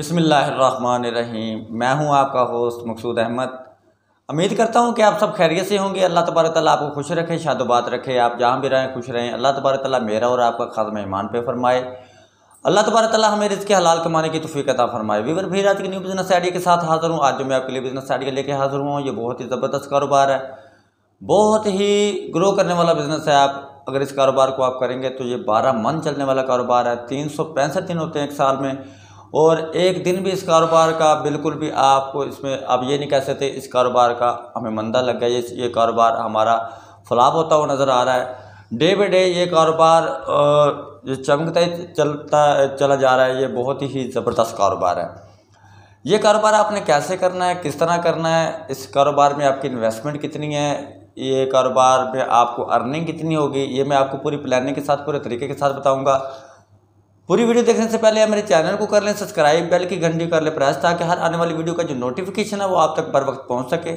बिस्मिल्लाहिर्रहमानिर्रहीम। मैं हूं आपका होस्ट मकसूद अहमद। उम्मीद करता हूं कि आप सब खैरियत से होंगे। अल्लाह तबारक तआला आपको खुश रखे, शादोबाद रखे। आप जहां भी रहें खुश रहें। अल्लाह तबारक तआला मेरा और आपका खात्मा ईमान पे फरमाए। अल्लाह तबारक तआला हमें रिज़्क़ हलाल कमाने की तौफीक अता फरमाए। वीवर भी आज की न्यू बिज़नेस आइडिया के साथ हाज़िर हूँ। आज जो मैं आपके लिए बिज़नेस आइडिया लेके हाज़िर हुआ हूँ, ये बहुत ही ज़बरदस्त कारोबार है, बहुत ही ग्रो करने वाला बिज़नेस है। आप अगर इस कारोबार को आप करेंगे तो ये 12 मंथ चलने वाला कारोबार है। 365 दिन होते हैं एक साल में, और एक दिन भी इस कारोबार का बिल्कुल भी आपको इसमें आप ये नहीं कह सकते इस कारोबार का हमें मंदा लग गया, ये कारोबार हमारा फ्लॉप होता हुआ नज़र आ रहा है। डे बाई डे ये कारोबार जो चमकता ही चला जा रहा है। ये बहुत ही ज़बरदस्त कारोबार है। ये कारोबार आपने कैसे करना है, किस तरह करना है, इस कारोबार में आपकी इन्वेस्टमेंट कितनी है, ये कारोबार में आपको अर्निंग कितनी होगी, ये मैं आपको पूरी प्लानिंग के साथ, पूरे तरीके के साथ बताऊंगा। पूरी वीडियो देखने से पहले आप मेरे चैनल को कर लें सब्सक्राइब, बेल की घंटी कर लें प्रेस, ताकि हर आने वाली वीडियो का जो नोटिफिकेशन है वो आप तक बर वक्त पहुंच सके।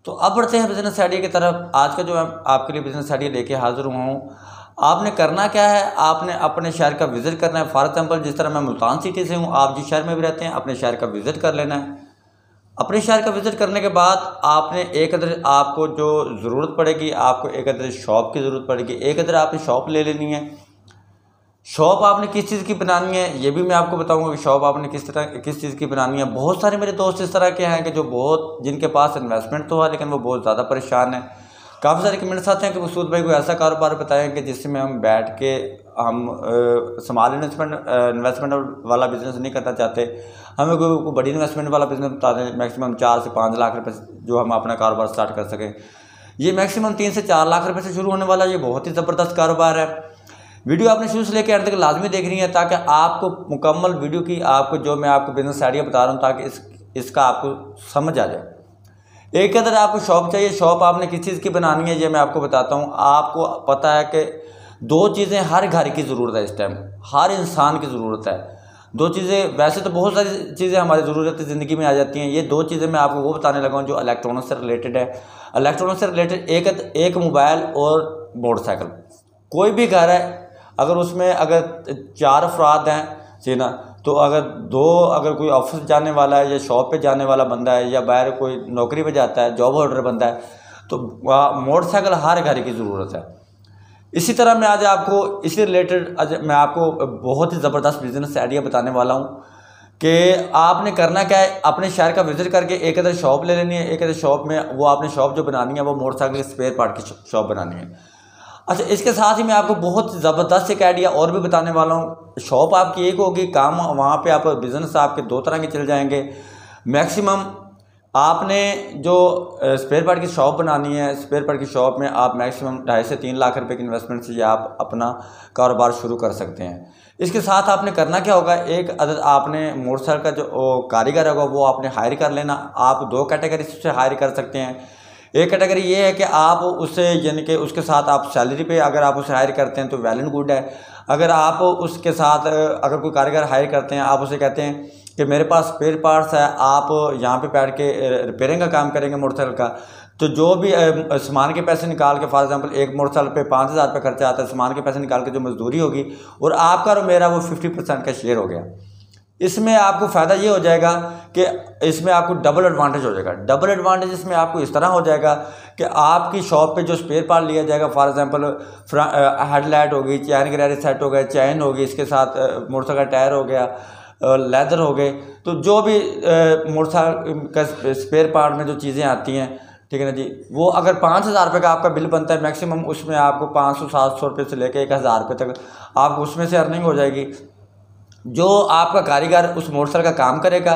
तो अब बढ़ते हैं बिजनेस आइडिया की तरफ। आज का जो मैं आपके लिए बिजनेस आइडिया लेके हाजिर हुआ हूँ, आपने करना क्या है, आपने अपने शहर का विज़िट करना है। फॉर एग्जाम्पल जिस तरह मैं मुल्तान सिटी से हूँ, आप जिस शहर में भी रहते हैं अपने शहर का विज़िट कर लेना है। अपने शहर का विज़िट करने के बाद आपने एक अदर आपको जो ज़रूरत पड़ेगी, आपको एक अदर शॉप की ज़रूरत पड़ेगी। एक अदर आपने शॉप ले लेनी है। शॉप आपने किस चीज़ की बनानी है ये भी मैं आपको बताऊंगा कि शॉप आपने किस चीज़ की बनानी है। बहुत सारे मेरे दोस्त इस तरह के हैं कि जिनके पास इन्वेस्टमेंट तो है लेकिन वो बहुत ज़्यादा परेशान है। काफ़ी सारे कमेंट्स आते हैं कि मकसूद भाई कोई ऐसा कारोबार बताएं कि जिसमें हम बैठ के हम स्मॉल इन्वेस्टमेंट वाला बिज़नेस नहीं करना चाहते, हमें कोई बड़ी इन्वेस्टमेंट वाला बिज़नेस बता दें, मैक्सिमम 4 से 5 लाख रुपये जो हम अपना कारोबार स्टार्ट कर सकें। ये मैक्सिमम 3 से 4 लाख रुपये से शुरू होने वाला ये बहुत ही ज़बरदस्त कारोबार है। वीडियो आपने शुरू से लेकर अंत तक लाजमी देखनी है, ताकि आपको मुकम्मल वीडियो की आपको जो मैं आपको बिजनेस आइडिया बता रहा हूँ, ताकि इसका आपको समझ आ जाए। एक अदर आपको शॉप चाहिए। शॉप आपने किस चीज़ की बनानी है ये मैं आपको बताता हूँ। आपको पता है कि 2 चीज़ें हर घर की ज़रूरत है, इस टाइम हर इंसान की ज़रूरत है। 2 चीज़ें, वैसे तो बहुत सारी चीज़ें हमारी ज़रूरत ज़िंदगी में आ जाती हैं, ये 2 चीज़ें मैं आपको वो बताने लगा हूँ जो इलेक्ट्रॉनिक्स से रिलेटेड है। इलेक्ट्रॉनिक्स से रिलेटेड एक मोबाइल और मोटरसाइकिल। कोई भी घर है, अगर उसमें अगर 4 अफराद हैं जी ना, तो अगर कोई ऑफिस जाने वाला है या शॉप पे जाने वाला बंदा है या बाहर कोई नौकरी पे जाता है, जॉब होल्डर बंदा है, तो मोटरसाइकिल हर घर की ज़रूरत है। इसी तरह मैं आज आपको इसी रिलेटेड आज मैं आपको बहुत ही ज़बरदस्त बिजनेस आइडिया बताने वाला हूँ कि आपने करना क्या है। अपने शहर का विज़िट करके एक अदर शॉप ले लेनी है। एक अदर शॉप में वो आपने शॉप जो बनानी है वो मोटरसाइकिल के स्पेयर पार्ट की शॉप बनानी है। अच्छा, इसके साथ ही मैं आपको बहुत ज़बरदस्त एक आइडिया और भी बताने वाला हूँ। शॉप आपकी एक होगी, काम वहाँ पे आप बिज़नेस आपके 2 तरह के चल जाएंगे। मैक्सिमम आपने जो स्पेयर पार्ट की शॉप बनानी है, स्पेयर पार्ट की शॉप में आप मैक्सिमम 2.5 से 3 लाख रुपए की इन्वेस्टमेंट से आप अपना कारोबार शुरू कर सकते हैं। इसके साथ आपने करना क्या होगा, एक अदर आपने मोटरसाइकिल का जो कारीगर होगा वो आपने हायर कर लेना। आप 2 कैटेगरी से हायर कर सकते हैं। एक कैटेगरी ये है कि आप उससे यानी कि उसके साथ आप सैलरी पे अगर आप उसे हायर करते हैं तो वेल एंड गुड है। अगर आप उसके साथ अगर कोई कारीगर हायर करते हैं, आप उसे कहते हैं कि मेरे पास स्पेयर पार्ट्स है, आप यहाँ पे बैठ के रिपेयरिंग का काम करेंगे मोटरसाइकिल का, तो जो भी सामान के पैसे निकाल के, फॉर एग्जांपल एक मोटरसाइकिल पे 5,000 रुपये खर्चा आता है, सामान के पैसे निकाल के जो मजदूरी होगी और आपका और मेरा वो 50% का शेयर हो गया। इसमें आपको फ़ायदा ये हो जाएगा कि इसमें आपको डबल एडवांटेज हो जाएगा। डबल एडवांटेज इसमें आपको इस तरह हो जाएगा कि आपकी शॉप पे जो स्पेयर पार्ट लिया जाएगा, फॉर एग्जांपल हेडलाइट होगी, चैन गिरारी सेट हो गया, चैन होगी, इसके साथ मोटरसाइकिल का टायर हो गया, लेदर हो गए, तो जो भी मोटरसाइकिल का स्पेयर पार्ट में जो चीज़ें आती हैं, ठीक है ना जी, वो अगर 5,000 रुपये का आपका बिल बनता है, मैक्सिमम उसमें आपको 500-700 रुपये से लेकर 1,000 रुपये तक आपको उसमें से अर्निंग हो जाएगी। जो आपका कारीगर उस मोटरसाइकिल का काम करेगा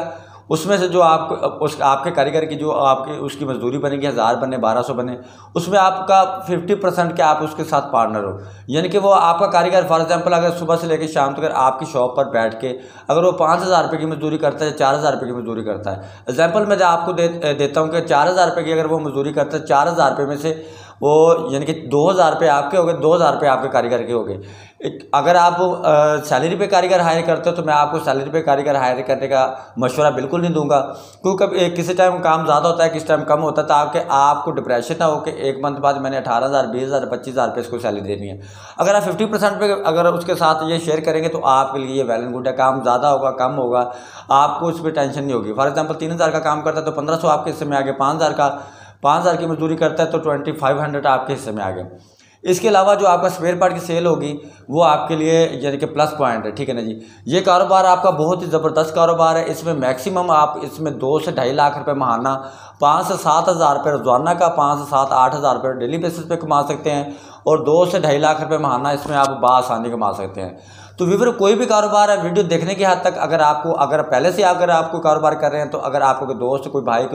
उसमें से जो आपके कारीगर की जो आपकी उसकी मजदूरी बनेगी, 1000 बने 1200 बने, उसमें आपका 50% के आप उसके साथ पार्टनर हो। यानी कि वो आपका कारीगर फॉर एग्जांपल अगर सुबह से लेकर शाम तक आपकी शॉप पर बैठ के अगर वो 5,000 रुपये की मजदूरी करता है, 4,000 रुपये की मजदूरी करता है, एग्जाम्पल मैं आपको देता हूँ कि 4,000 रुपये की अगर वो मजदूरी करता है, 4,000 रुपये में से वो यानी कि 2000 रुपये आपके हो गए, 2000 रुपये आपके कारीगर के हो गए। अगर आप सैलरी पे कारीगर हायर करते हो तो मैं आपको सैलरी पे कारीगर हायर करने का मशवरा बिल्कुल नहीं दूंगा, क्योंकि किसी टाइम काम ज़्यादा होता है, किस टाइम कम होता है, ताकि आपको डिप्रेशन ना हो कि एक मंथ बाद मैंने 18,000 20,000 25,000 रुपये इसको सैलरी देनी है। अगर आप 50% पे अगर उसके साथ ये शेयर करेंगे तो आपके लिए ये वेल एंड गुड है। काम ज़्यादा होगा कम होगा आपको इस पर टेंशन नहीं होगी। फॉर एग्जाम्पल 3,000 का काम करता है तो 1500 आपके हिस्से में आ गए, 5,000 की मजदूरी करता है तो 2500 आपके हिस्से में आ गए। इसके अलावा जो आपका स्पेयर पार्ट की सेल होगी वो आपके लिए यानी कि प्लस पॉइंट है, ठीक है ना जी। ये कारोबार आपका बहुत ही ज़बरदस्त कारोबार है। इसमें मैक्सिमम आप इसमें 2 से ढाई लाख रुपए महाना, 5 से 7 हज़ार रुपये रोज़ाना का, 5 से 7 8 हज़ार रुपये डेली बेसिस पे कमा सकते हैं, और 2 से ढाई लाख रुपये महाना इसमें आप बासानी कमा सकते हैं। तो व्यूअर कोई भी कारोबार है वीडियो देखने की हद तक अगर पहले से अगर आपको कारोबार कर रहे हैं, तो अगर आपको कोई दोस्त कोई भाई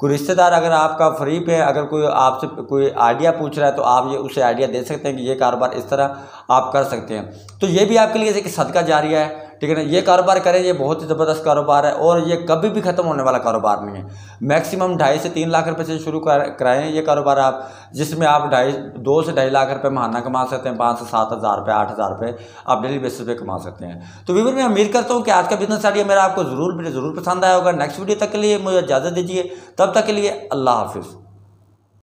कोई रिश्तेदार अगर आपका फ्री पे अगर कोई आपसे कोई आइडिया पूछ रहा है तो आप ये उसे आइडिया दे सकते हैं कि ये कारोबार इस तरह आप कर सकते हैं। तो ये भी आपके लिए एक सदका जारिया है, ठीक है ना। ये कारोबार करें, ये बहुत ही ज़बरदस्त कारोबार है और ये कभी भी ख़त्म होने वाला कारोबार नहीं है। मैक्सिमम 2.5 से 3 लाख रुपए से शुरू कराएं ये कारोबार आप, जिसमें आप 2 से ढाई लाख रुपए महाना कमा सकते हैं, 5 से 7 हज़ार रुपये 8 हज़ार रुपये आप डेली बेसिस पे कमा सकते हैं। तो व्यूअर मैं उम्मीद करता हूँ कि आज का बिजनेस आइडिया मेरा आपको ज़रूर पसंद आया होगा। नेक्स्ट वीडियो तक के लिए मुझे इजाज़त दीजिए, तब तक के लिए अल्लाह हाफिज़।